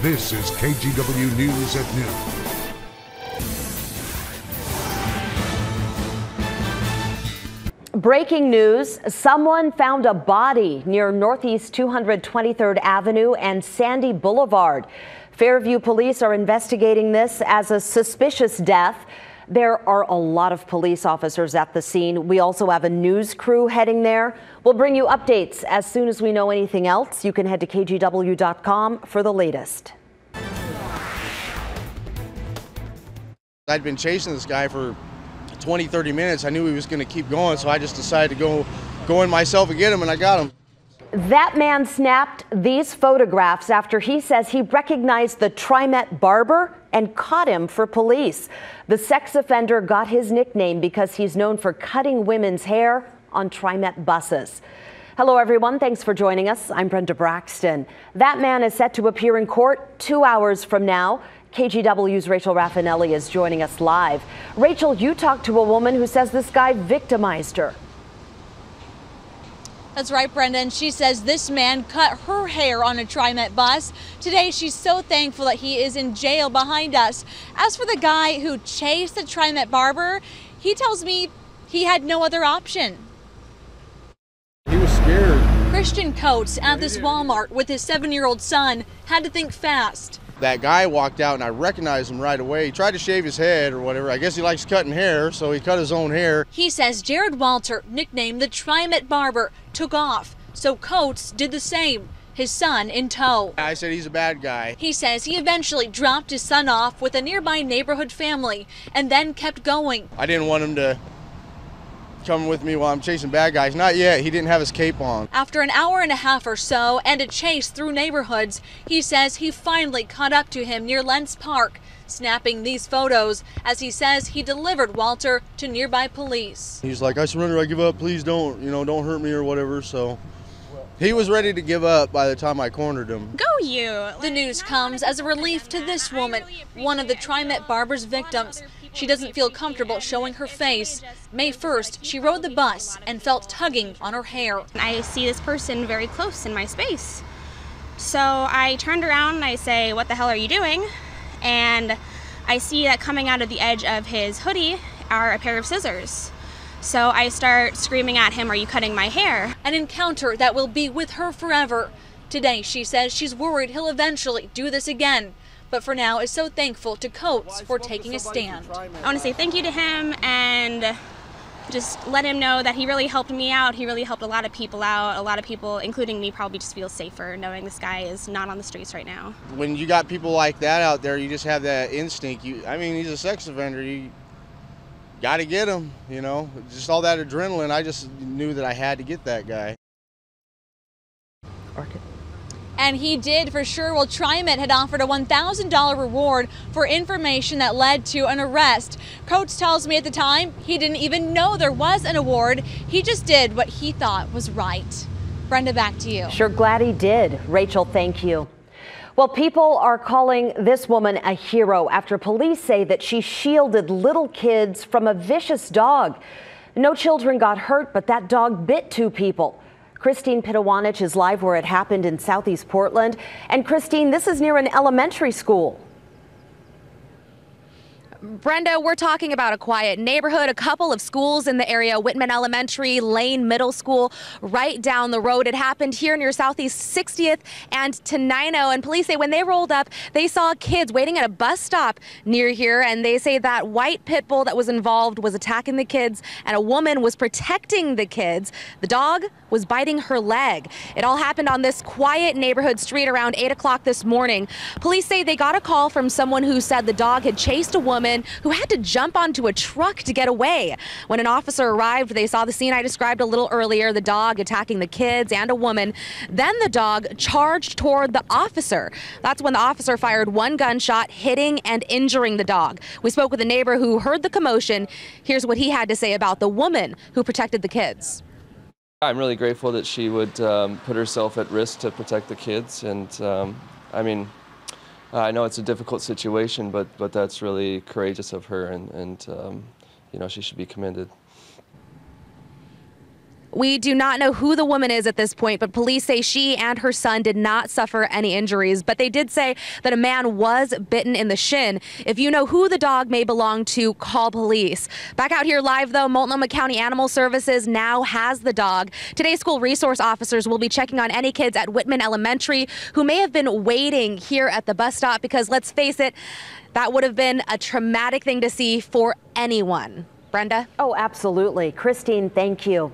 This is KGW News at noon. Breaking news, someone found a body near Northeast 223rd Avenue and Sandy Boulevard. Fairview police are investigating this as a suspicious death. There are a lot of police officers at the scene. We also have a news crew heading there. We'll bring you updates as soon as we know anything else. You can head to kgw.com for the latest. I'd been chasing this guy for 20-30 minutes. I knew he was going to keep going, so I just decided to go in myself and get him, and I got him. That man snapped these photographs after he says he recognized the TriMet Barber and caught him for police. The sex offender got his nickname because he's known for cutting women's hair on TriMet buses. Hello, everyone. Thanks for joining us. I'm Brenda Braxton. That man is set to appear in court 2 hours from now. KGW's Rachel Raffinelli is joining us live. Rachel, you talked to a woman who says this guy victimized her. That's right, Brenda, and she says this man cut her hair on a TriMet bus. Today, she's so thankful that he is in jail behind us. As for the guy who chased the TriMet Barber, he tells me he had no other option. He was scared. Christian Coates at this Walmart with his 7-year-old son had to think fast. That guy walked out and I recognized him right away. He tried to shave his head or whatever. I guess he likes cutting hair, so he cut his own hair. He says Jared Walter, nicknamed the TriMet Barber, took off, so Coates did the same, his son in tow. I said he's a bad guy. He says he eventually dropped his son off with a nearby neighborhood family and then kept going. I didn't want him to come with me while I'm chasing bad guys. Not yet. He didn't have his cape on. After an hour and a half or so and a chase through neighborhoods, he says he finally caught up to him near Lentz Park, snapping these photos as he says he delivered Walter to nearby police. He's like, I surrender, I give up, please don't hurt me or whatever. So he was ready to give up by the time I cornered him. Go you! The news comes as a relief to this woman, one of the TriMet Barber's victims. She doesn't feel comfortable showing her face. May 1st, she rode the bus and felt tugging on her hair. I see this person very close in my space. So I turned around and I say, what the hell are you doing? And I see that coming out of the edge of his hoodie are a pair of scissors. So I start screaming at him, are you cutting my hair? An encounter that will be with her forever. Today, she says she's worried he'll eventually do this again. But for now is so thankful to Coates for taking a stand. I want to say thank you to him and just let him know that he really helped me out. He really helped a lot of people out. A lot of people, including me, probably just feel safer knowing this guy is not on the streets right now. When you got people like that out there, you just have that instinct. I mean, he's a sex offender. You got to get him, Just all that adrenaline. I just knew that I had to get that guy. And he did for sure. Well, TriMet had offered a $1,000 reward for information that led to an arrest. Coates tells me at the time he didn't even know there was an award. He just did what he thought was right. Brenda, back to you. Sure glad he did. Rachel, thank you. Well, people are calling this woman a hero after police say that she shielded little kids from a vicious dog. No children got hurt, but that dog bit 2 people. Christine Pitawanich is live where it happened in Southeast Portland. And Christine, this is near an elementary school. Brenda, we're talking about a quiet neighborhood, a couple of schools in the area, Whitman Elementary, Lane Middle School, right down the road. It happened here near Southeast 60th and Tenino. And police say when they rolled up, they saw kids waiting at a bus stop near here. And they say that white pit bull that was involved was attacking the kids and a woman was protecting the kids. The dog was biting her leg. It all happened on this quiet neighborhood street around 8 o'clock this morning. Police say they got a call from someone who said the dog had chased a woman who had to jump onto a truck to get away. When an officer arrived, they saw the scene I described a little earlier, the dog attacking the kids and a woman. Then the dog charged toward the officer. That's when the officer fired 1 gunshot, hitting and injuring the dog. We spoke with a neighbor who heard the commotion. Here's what he had to say about the woman who protected the kids. I'm really grateful that she would put herself at risk to protect the kids. And I know it's a difficult situation, but that's really courageous of her, and she should be commended. We do not know who the woman is at this point, but police say she and her son did not suffer any injuries. But they did say that a man was bitten in the shin. If you know who the dog may belong to, call police. Back out here live, though, Multnomah County Animal Services now has the dog. Today, school resource officers will be checking on any kids at Whitman Elementary who may have been waiting here at the bus stop because, let's face it, that would have been a traumatic thing to see for anyone. Brenda? Oh, absolutely. Christine, thank you.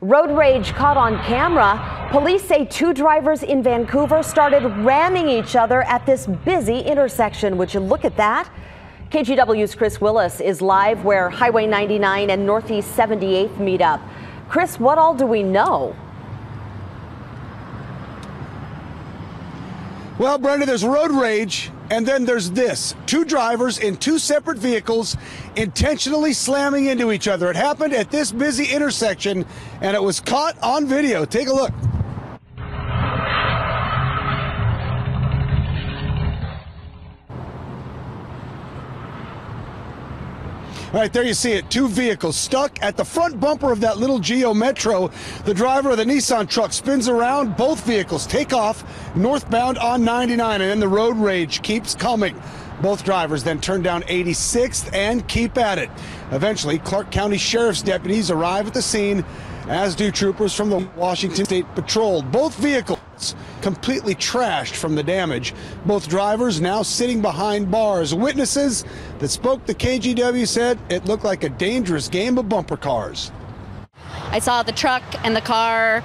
Road rage caught on camera. Police say two drivers in Vancouver started ramming each other at this busy intersection. Would you look at that? KGW's Chris Willis is live where Highway 99 and Northeast 78th meet up. Chris, what all do we know? Well, Brenda, there's road rage, and then there's this. Two drivers in two separate vehicles intentionally slamming into each other. It happened at this busy intersection, and it was caught on video. Take a look. All right, there you see it. Two vehicles stuck at the front bumper of that little Geo Metro. The driver of the Nissan truck spins around. Both vehicles take off northbound on 99, and then the road rage keeps coming. Both drivers then turn down 86th and keep at it. Eventually, Clark County Sheriff's deputies arrive at the scene, as do troopers from the Washington State Patrol. Both vehicles completely trashed from the damage. Both drivers now sitting behind bars. Witnesses that spoke to KGW said it looked like a dangerous game of bumper cars. I saw the truck and the car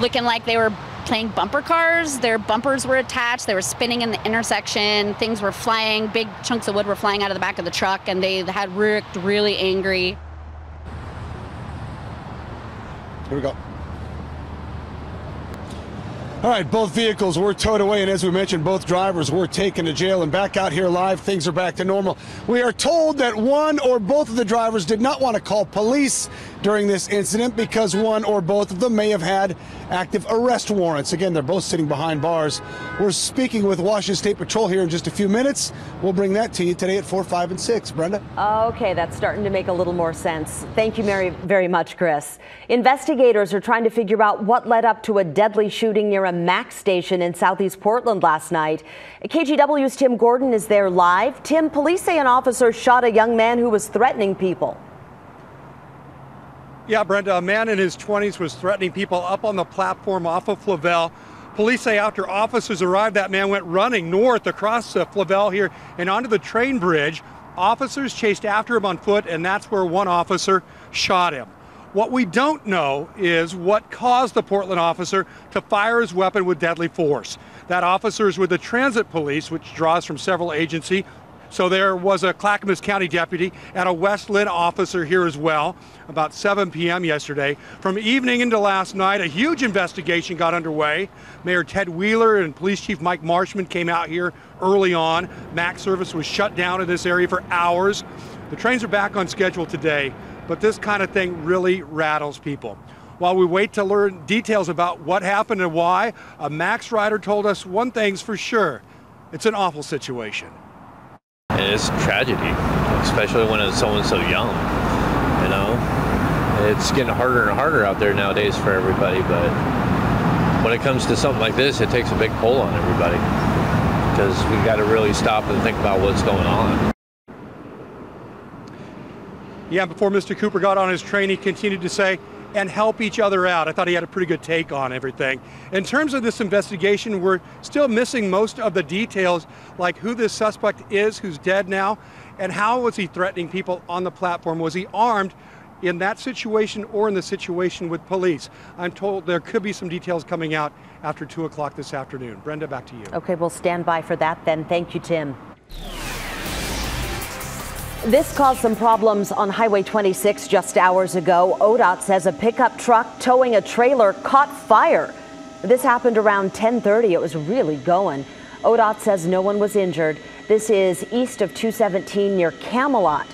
looking like they were playing bumper cars. Their bumpers were attached. They were spinning in the intersection. Things were flying. Big chunks of wood were flying out of the back of the truck, and they had looked really angry. Here we go. All right, both vehicles were towed away, and as we mentioned, both drivers were taken to jail. And back out here live, things are back to normal. We are told that one or both of the drivers did not want to call police during this incident because one or both of them may have had active arrest warrants. Again, they're both sitting behind bars. We're speaking with Washington State Patrol here in just a few minutes. We'll bring that to you today at 4, 5, and 6. Brenda? Okay, that's starting to make a little more sense. Thank you very much, Chris. Investigators are trying to figure out what led up to a deadly shooting near a Mack station in southeast Portland last night. KGW's Tim Gordon is there live. Tim, police say an officer shot a young man who was threatening people. Yeah, Brenda, a man in his 20s was threatening people up on the platform off of Flavel. Police say after officers arrived, that man went running north across Flavel here and onto the train bridge. Officers chased after him on foot, and that's where one officer shot him. What we don't know is what caused the Portland officer to fire his weapon with deadly force. That officer is with the Transit Police, which draws from several agencies. So there was a Clackamas County deputy and a West Lynn officer here as well, about 7 p.m. yesterday. From evening into last night, a huge investigation got underway. Mayor Ted Wheeler and Police Chief Mike Marshman came out here early on. Mack service was shut down in this area for hours. The trains are back on schedule today, but this kind of thing really rattles people. While we wait to learn details about what happened and why, a Mack's rider told us one thing's for sure. It's an awful situation. It's a tragedy, especially when it's someone so young, you know. It's getting harder and harder out there nowadays for everybody, but when it comes to something like this, it takes a big toll on everybody because we got to really stop and think about what's going on. Yeah, before Mr. Cooper got on his train, he continued to say, and help each other out. I thought he had a pretty good take on everything. In terms of this investigation, we're still missing most of the details, like who this suspect is, who's dead now, and how was he threatening people on the platform? Was he armed in that situation or in the situation with police? I'm told there could be some details coming out after 2 o'clock this afternoon. Brenda, back to you. Okay, we'll stand by for that then. Thank you, Tim. This caused some problems on Highway 26 just hours ago. ODOT says a pickup truck towing a trailer caught fire. This happened around 10:30. It was really going. ODOT says no one was injured. This is east of 217 near Camelot.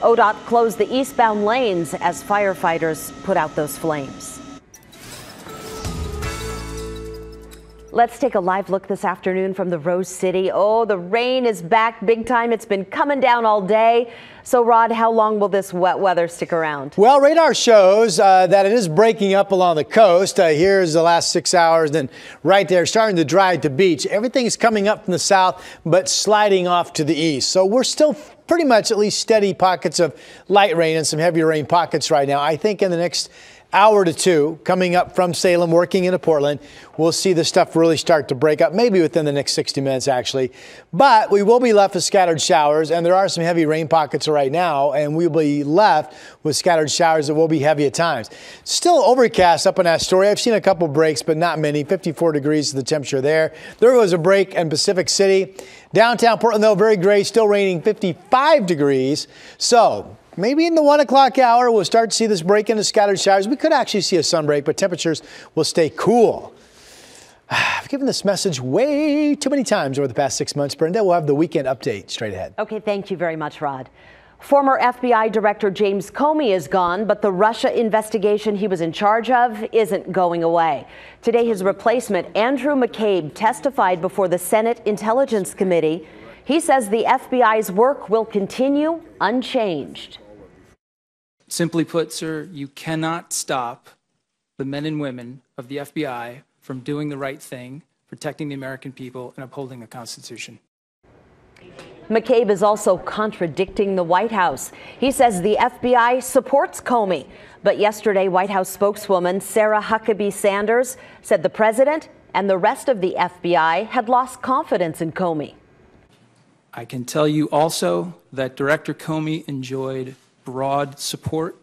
ODOT closed the eastbound lanes as firefighters put out those flames. Let's take a live look this afternoon from the Rose City. Oh, the rain is back big time. It's been coming down all day. So, Rod, how long will this wet weather stick around? Well, radar shows that it is breaking up along the coast. Here's the last 6 hours. Then right there, starting to dry at the beach. Everything is coming up from the south, but sliding off to the east. So we're still pretty much at least steady pockets of light rain and some heavier rain pockets right now. I think in the next hour to two, coming up from Salem, working into Portland, we'll see the stuff really start to break up, maybe within the next 60 minutes, actually. But we will be left with scattered showers, and there are some heavy rain pockets right now, and we'll be left with scattered showers that will be heavy at times. Still overcast up in Astoria. I've seen a couple breaks, but not many. 54 degrees is the temperature there. There was a break in Pacific City. Downtown Portland, though, very gray, still raining 55 degrees. So maybe in the 1 o'clock hour, we'll start to see this break into scattered showers. We could actually see a sunbreak, but temperatures will stay cool. I've given this message way too many times over the past 6 months. Brenda, we'll have the weekend update straight ahead. Okay, thank you very much, Rod. Former FBI Director James Comey is gone, but the Russia investigation he was in charge of isn't going away. Today, his replacement, Andrew McCabe, testified before the Senate Intelligence Committee. He says the FBI's work will continue unchanged. Simply put, sir, you cannot stop the men and women of the FBI from doing the right thing, protecting the American people, and upholding the Constitution. McCabe is also contradicting the White House. He says the FBI supports Comey. But yesterday, White House spokeswoman Sarah Huckabee Sanders said the president and the rest of the FBI had lost confidence in Comey. I can tell you also that Director Comey enjoyed broad support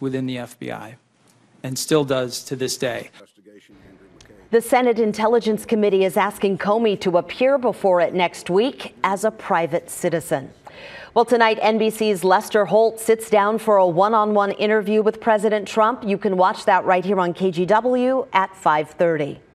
within the FBI and still does to this day. The Senate Intelligence Committee is asking Comey to appear before it next week as a private citizen. Well, tonight, NBC's Lester Holt sits down for a one-on-one interview with President Trump. You can watch that right here on KGW at 5:30.